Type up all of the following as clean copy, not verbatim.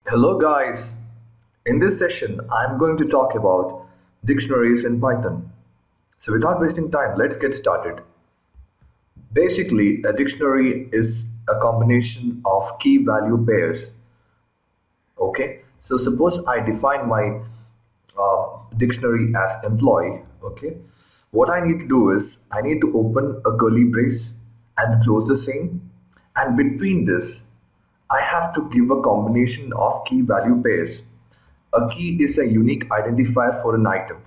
Hello guys, in this session I'm going to talk about dictionaries in Python. So without wasting time, let's get started. Basically, a dictionary is a combination of key value pairs. Okay, so suppose I define my dictionary as employee. Okay, what I need to do is I need to open a curly brace and close the same, and between this I have to give a combination of key value pairs. A key is a unique identifier for an item.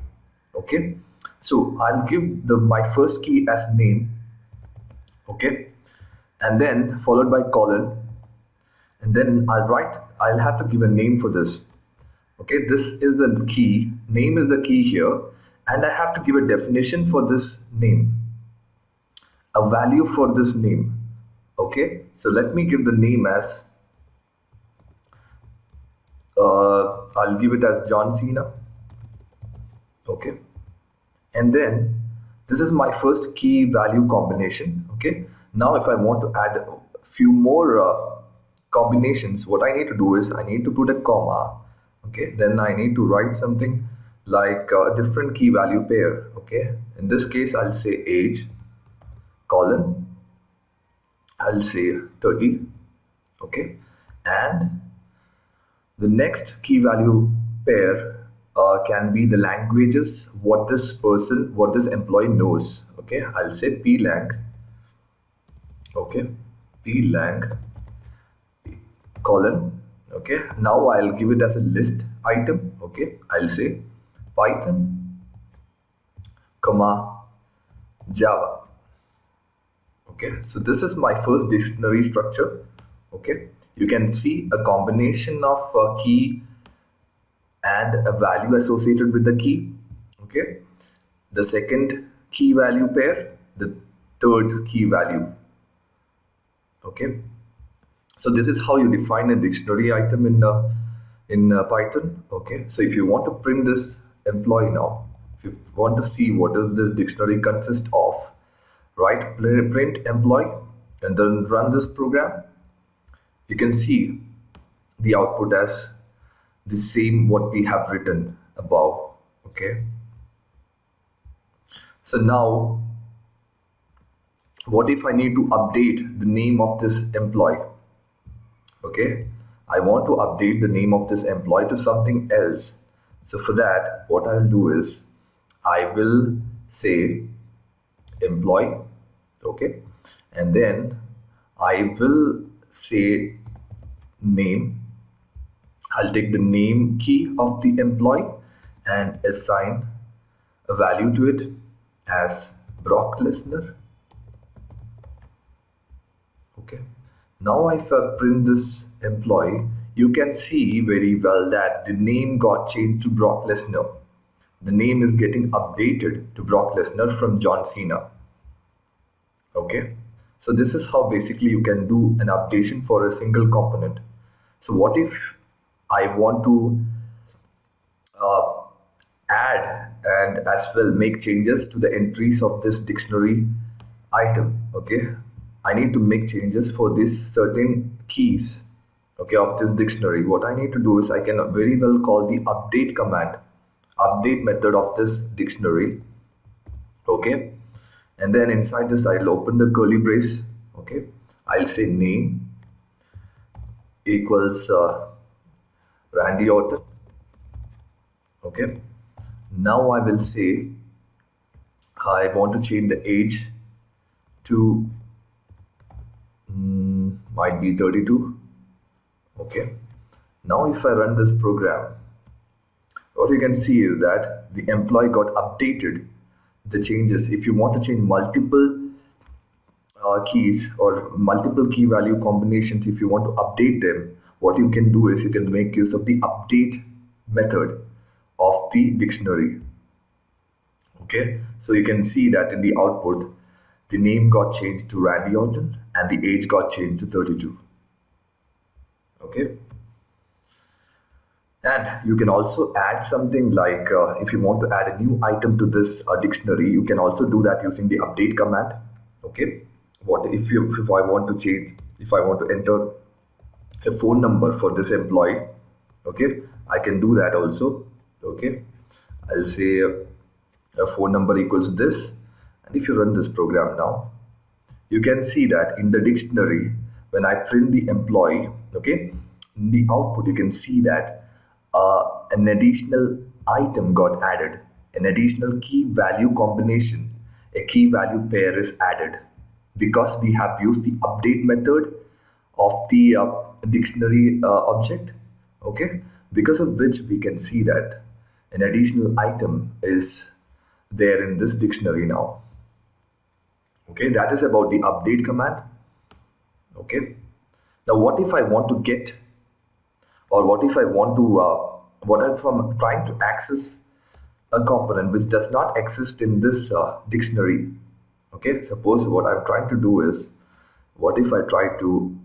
Okay, so I'll give the my first key as name. Okay, and then followed by colon, and then I'll have to give a name for this. Okay, this is the key, name is the key here, and I have to give a definition for this name, a value for this name. Okay, so let me give the name as I'll give it as John Cena. Okay, and then this is my first key value combination. Okay, now if I want to add a few more combinations, what I need to do is I need to put a comma. Okay, then I need to write something like a different key value pair. Okay, in this case I'll say age colon, I'll say 30. Okay, and the next key value pair can be the languages what this employee knows. Okay, I'll say plang. Okay, plang colon. Okay, now I'll give it as a list item. Okay, I'll say Python comma Java. Okay, so this is my first dictionary structure. Okay, you can see a combination of key and a value associated with the key. Okay, the second key value pair, the third key value. Okay, so this is how you define a dictionary item in Python. Okay, so if you want to print this employee now, if you want to see what does this dictionary consist of, write print employee and then run this program. You can see the output as the same what we have written above. Okay, so now what if I need to update the name of this employee? Okay, I want to update the name of this employee to something else. So for that, what I'll do is I will say employee. Okay, and then I will say name. I'll take the name key of the employee and assign a value to it as Brock listener. Okay, now if I print this employee, you can see very well that the name got changed to Brock Lesnar. The name is getting updated to Brock Lesnar from John Cena. Okay, so this is how basically you can do an updation for a single component. So what if I want to uh, add and as well make changes to the entries of this dictionary item? Okay, I need to make changes for these certain keys, okay, of this dictionary. What I need to do is I can very well call the update command, update method of this dictionary. Okay, and then inside this I'll open the curly brace. Okay, I'll say name equals Randy Orton. Okay, now I will say I want to change the age to might be 32. Okay, now if I run this program, what you can see is that the employee got updated. The changes, if you want to change multiple keys or multiple key value combinations, if you want to update them, what you can do is you can make use of the update method of the dictionary. Okay, so you can see that in the output the name got changed to Randy Orton and the age got changed to 32. Okay, and you can also add something like if you want to add a new item to this dictionary, you can also do that using the update command. Okay, what if I want to change, if I want to enter a phone number for this employee. Okay, I can do that also. Okay, I'll say a phone number equals this, and if you run this program now, you can see that in the dictionary, when I print the employee, okay, in the output you can see that an additional item got added, an additional key value combination, a key value pair is added because we have used the update method of the dictionary object, okay, because of which we can see that an additional item is there in this dictionary now. Okay, that is about the update command. Okay, now what if I want to get, or what if I want to what if I'm trying to access a component which does not exist in this dictionary. Okay, suppose what I'm trying to do is, what if I try to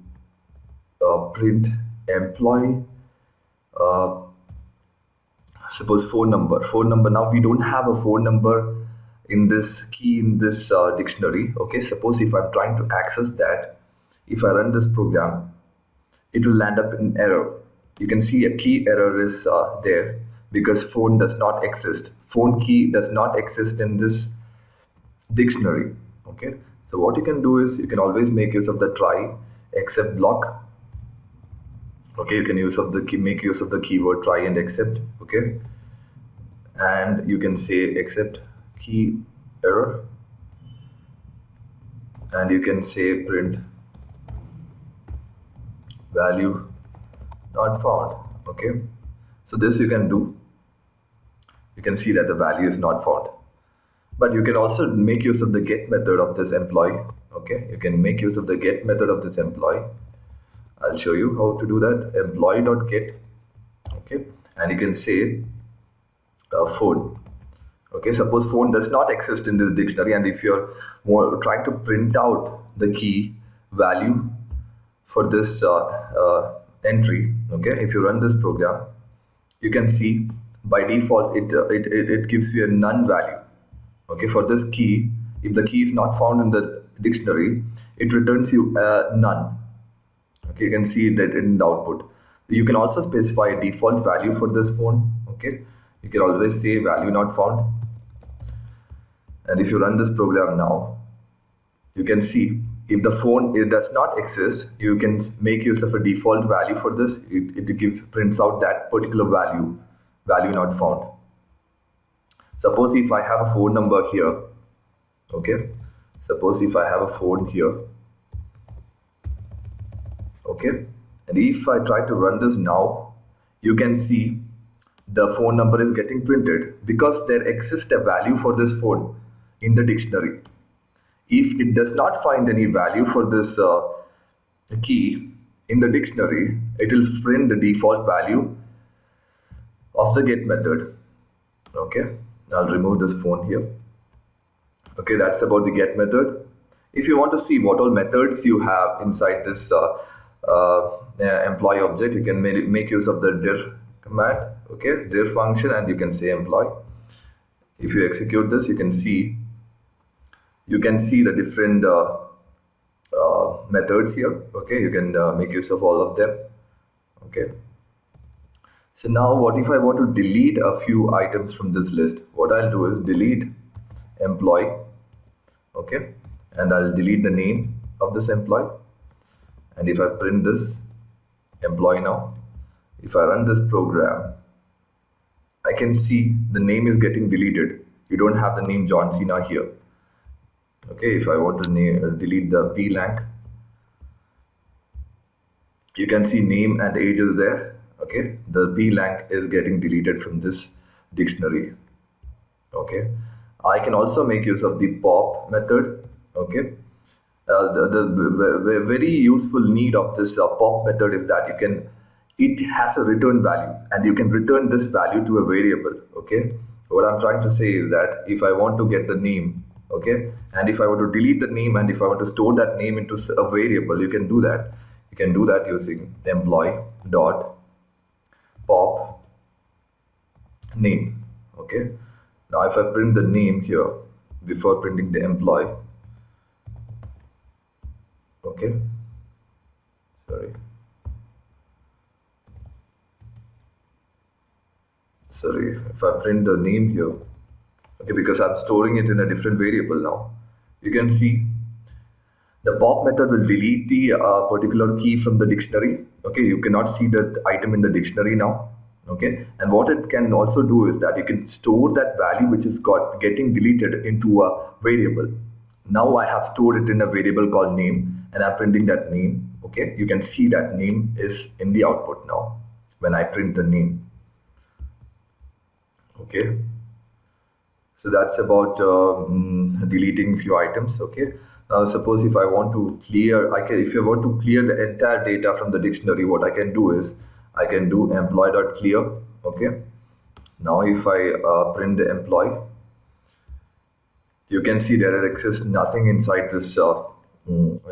print employee, uh, suppose phone number. Now we don't have a phone number in this key in this dictionary. Okay, suppose if I'm trying to access that, if I run this program, it will land up in error. You can see a key error is there because phone does not exist. Phone key does not exist in this dictionary. Okay, so what you can do is you can always make use of the try except block. Okay, you can use of the key, make use of the keyword try and except. Okay, and you can say except key error, and you can say print value not found. Okay, so this you can do. You can see that the value is not found, but you can also make use of the get method of this employee. Okay, you can make use of the get method of this employee. I'll show you how to do that. Employee.get. Okay, and you can say phone. Okay, suppose phone does not exist in this dictionary, and if you're trying to print out the key value for this entry, okay, if you run this program, you can see by default it gives you a none value. Okay, for this key, if the key is not found in the dictionary, it returns you none. Okay, you can see that in the output. You can also specify a default value for this phone. Okay, you can always say value not found, and if you run this program now, you can see if the phone it does not exist, you can make use of a default value for this. It gives prints out that particular value not found. Suppose if I have a phone number here. Okay, suppose if I have a phone here. Okay, and if I try to run this now, you can see the phone number is getting printed because there exists a value for this phone in the dictionary. If it does not find any value for this key in the dictionary, it will print the default value of the get method. Okay, I'll remove this phone here. Okay, that's about the get method. If you want to see what all methods you have inside this employee object, you can make use of the dir command. Okay, dir function, and you can say employee. If you execute this, you can see the different methods here. Okay, you can make use of all of them. Okay, so now what if I want to delete a few items from this list? What I'll do is delete employee. Okay, and I'll delete the name of this employee, and if I print this employee now, if I run this program, I can see the name is getting deleted. You don't have the name John Cena here. Okay, if I want to delete the blank, you can see name and age is there. Okay, the blank is getting deleted from this dictionary. Okay, I can also make use of the pop method. Okay, the very useful need of this pop method is that it has a return value, and you can return this value to a variable. Okay, what I'm trying to say is that if I want to get the name, okay, and if I want to delete the name, and if I want to store that name into a variable, you can do that. You can do that using employee dot pop name. Okay, now if I print the name here before printing the employee, okay, sorry, sorry, if I print the name here, okay, because I'm storing it in a different variable now, you can see the pop method will delete the particular key from the dictionary. Okay, you cannot see that item in the dictionary now. Okay, and what it can also do is that you can store that value which is got getting deleted into a variable. Now I have stored it in a variable called name, and I'm printing that name. Okay, you can see that name is in the output now when I print the name. Okay, so that's about deleting few items. Okay, now suppose if I want to clear, I can, if I want to clear the entire data from the dictionary, what I can do is I can do employee.clear. Okay, now if I print the employee, you can see there exists nothing inside this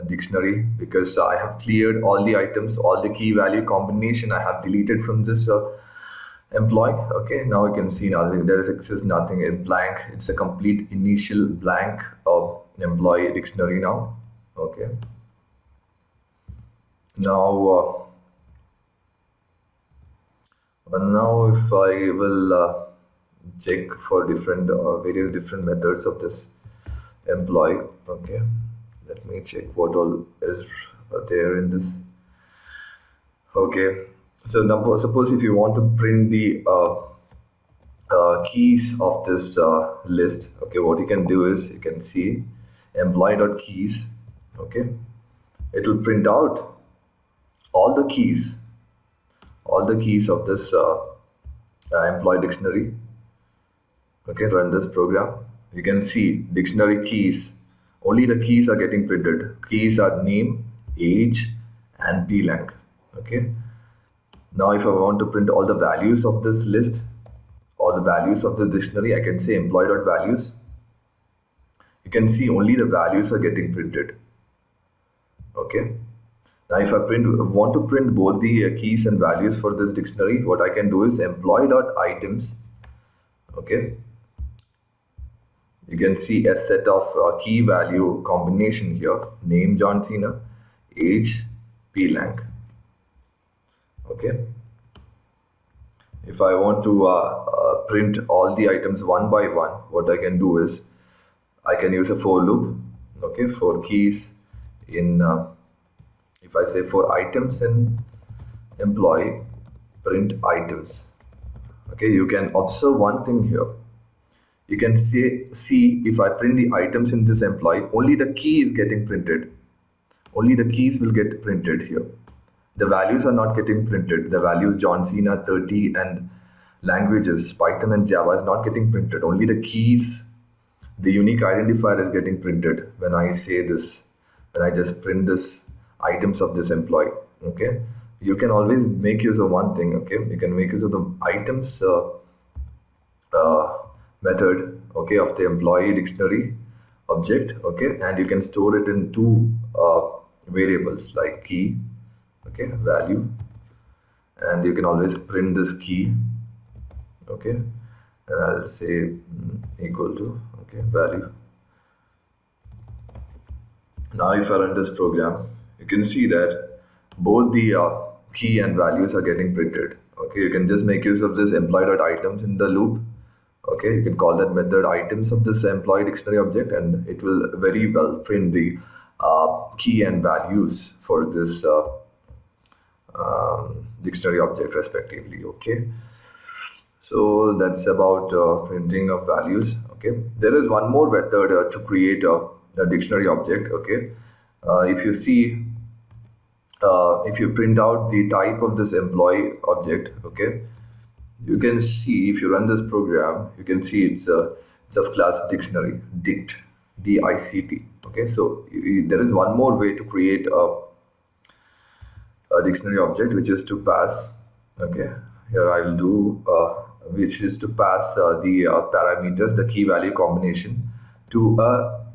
dictionary, because I have cleared all the items, all the key value combination I have deleted from this employee. Okay, now you can see nothing, there exists nothing, it's blank, it's a complete initial blank of employee dictionary now. Okay, now now if I will check for different various different methods of this employee. Okay, let me check what all is there in this. Okay, so now suppose if you want to print the keys of this list. Okay, what you can do is you can see employee.keys. Okay, it will print out all the keys, all the keys of this employee dictionary. Okay, run this program. You can see dictionary keys, only the keys are getting printed. Keys are name, age, and blank. Okay, now if I want to print all the values of this list, or the values of the dictionary, I can say employee.values. You can see only the values are getting printed. Okay, now if I want to print both the keys and values for this dictionary, what I can do is employee.items. Okay, you can see a set of key value combination here: name John Cena, age blank. Okay, if I want to print all the items one by one, what I can do is I can use a for loop. Okay, for keys in if I say for items in employee, print items. Okay, you can observe one thing here. You can see if I print the items in this employee, only the key is getting printed. Only the keys will get printed here. The values are not getting printed. The values John Cena, 30, and languages Python and Java is not getting printed. Only the keys, the unique identifier is getting printed when I say this, when I just print this items of this employee. Okay, you can always make use of one thing. Okay, you can make use of the items method, okay, of the employee dictionary object. Okay, and you can store it in two variables like key, okay, value, and you can always print this key. Okay, and I'll say equal to, okay, value. Now if I run this program, you can see that both the key and values are getting printed. Okay, you can just make use of this employee.items in the loop. Okay, you can call that method items of this employee dictionary object, and it will very well print the key and values for this dictionary object respectively. Okay, so that's about printing of values. Okay, there is one more method to create a dictionary object. Okay, if you see, if you print out the type of this employee object, okay, you can see if you run this program, you can see it's of class dictionary, dict, dict. Okay, so there is one more way to create a dictionary object, which is to pass. Okay, here I will do which is to pass the parameters, the key value combination, to a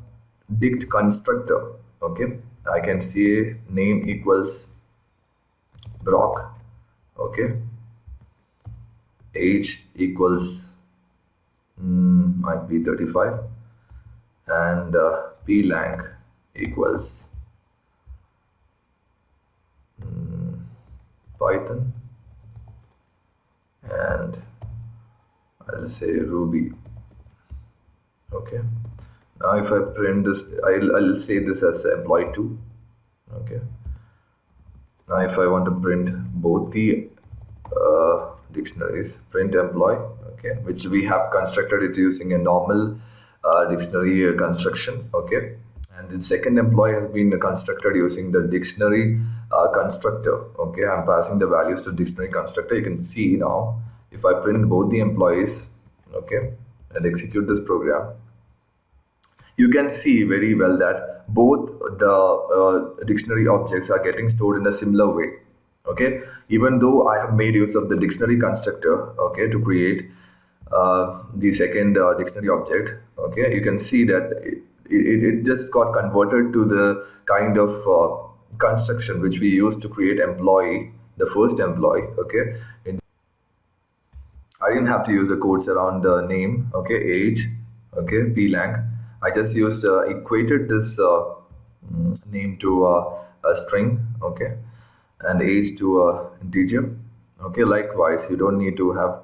dict constructor. Okay, I can say name equals Brock. Okay, age equals might be 35, and blank equals Python, and I'll say Ruby. Okay. Now if I print this, I'll say this as employee 2. Okay. Now if I want to print both the dictionaries, print employee, okay, which we have constructed it using a normal dictionary construction, okay. And the second employee has been constructed using the dictionary constructor, okay. I'm passing the values to dictionary constructor. You can see now, if I print both the employees, okay, and execute this program, you can see very well that both the dictionary objects are getting stored in a similar way. Okay, even though I have made use of the dictionary constructor, okay, to create the second dictionary object, okay, you can see that it just got converted to the kind of construction which we used to create employee, the first employee, okay. I didn't have to use the codes around name, okay, age, okay, blang. I just used equated this name to a string, okay, and age to a integer, okay. Likewise, you don't need to have.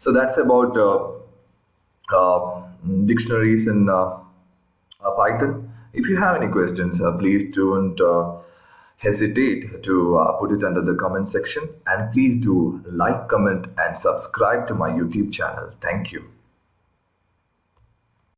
So that's about dictionaries in Python. If you have any questions, please don't hesitate to put it under the comment section, and please do like, comment, and subscribe to my YouTube channel. Thank you.